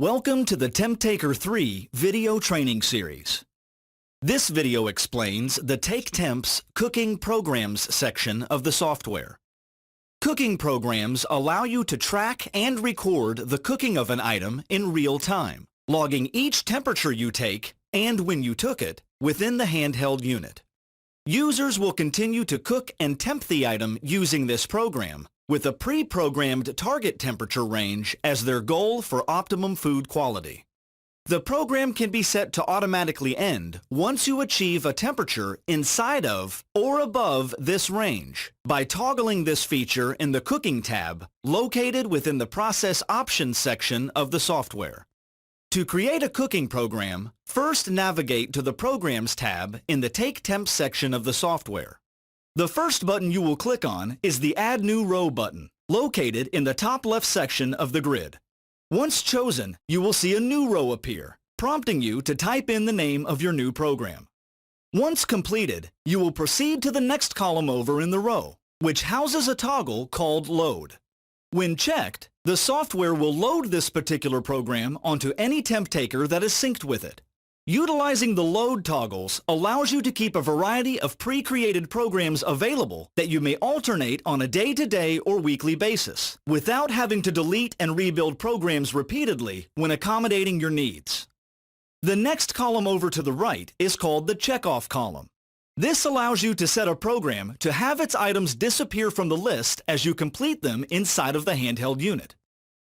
Welcome to the Temp-Taker 3 video training series. This video explains the Take Temps Cooking Programs section of the software. Cooking programs allow you to track and record the cooking of an item in real time, logging each temperature you take and when you took it within the handheld unit. Users will continue to cook and temp the item using this program, with a pre-programmed target temperature range as their goal for optimum food quality. The program can be set to automatically end once you achieve a temperature inside of or above this range by toggling this feature in the Cooking tab located within the Process Options section of the software. To create a cooking program, first navigate to the Programs tab in the Take Temps section of the software. The first button you will click on is the Add New Row button, located in the top left section of the grid. Once chosen, you will see a new row appear, prompting you to type in the name of your new program. Once completed, you will proceed to the next column over in the row, which houses a toggle called Load. When checked, the software will load this particular program onto any Temp-Taker that is synced with it. Utilizing the load toggles allows you to keep a variety of pre-created programs available that you may alternate on a day-to-day or weekly basis, without having to delete and rebuild programs repeatedly when accommodating your needs. The next column over to the right is called the Checkoff column. This allows you to set a program to have its items disappear from the list as you complete them inside of the handheld unit.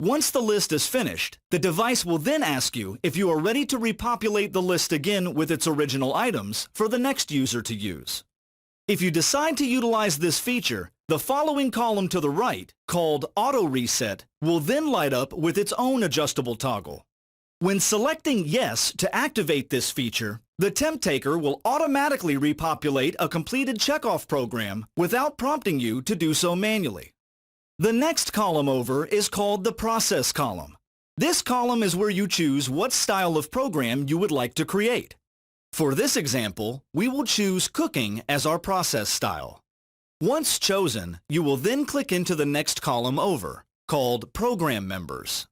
Once the list is finished, the device will then ask you if you are ready to repopulate the list again with its original items for the next user to use. If you decide to utilize this feature, the following column to the right, called Auto Reset, will then light up with its own adjustable toggle. When selecting Yes to activate this feature, the Temp-Taker will automatically repopulate a completed checkoff program without prompting you to do so manually. The next column over is called the Process column. This column is where you choose what style of program you would like to create. For this example, we will choose Cooking as our process style. Once chosen, you will then click into the next column over, called Program Members.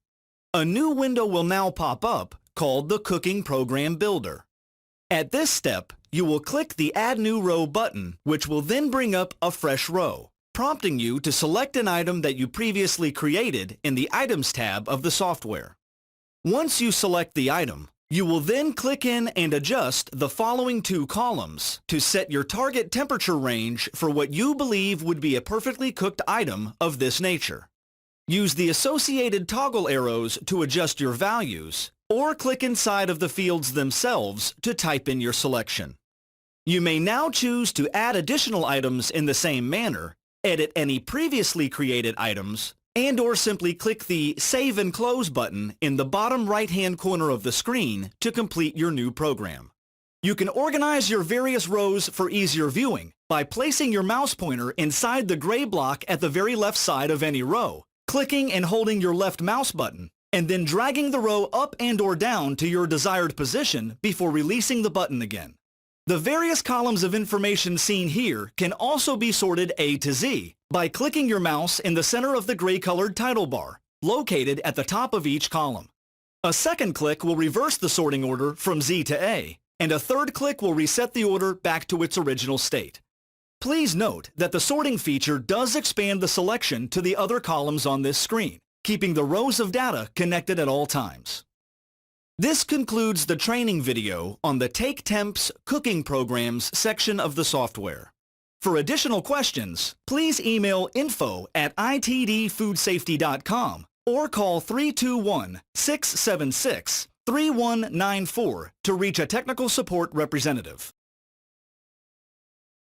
A new window will now pop up called the Cooking Program Builder. At this step, you will click the Add New Row button, which will then bring up a fresh row, prompting you to select an item that you previously created in the Items tab of the software. Once you select the item, you will then click in and adjust the following two columns to set your target temperature range for what you believe would be a perfectly cooked item of this nature. Use the associated toggle arrows to adjust your values, or click inside of the fields themselves to type in your selection. You may now choose to add additional items in the same manner, edit any previously created items, and/or simply click the Save and Close button in the bottom right-hand corner of the screen to complete your new program. You can organize your various rows for easier viewing by placing your mouse pointer inside the gray block at the very left side of any row, clicking and holding your left mouse button, and then dragging the row up and/or down to your desired position before releasing the button again. The various columns of information seen here can also be sorted A to Z by clicking your mouse in the center of the gray-colored title bar, located at the top of each column. A second click will reverse the sorting order from Z to A, and a third click will reset the order back to its original state. Please note that the sorting feature does expand the selection to the other columns on this screen, keeping the rows of data connected at all times. This concludes the training video on the Take Temps Cooking Programs section of the software. For additional questions, please email info@itdfoodsafety.com or call 321-676-3194 to reach a technical support representative.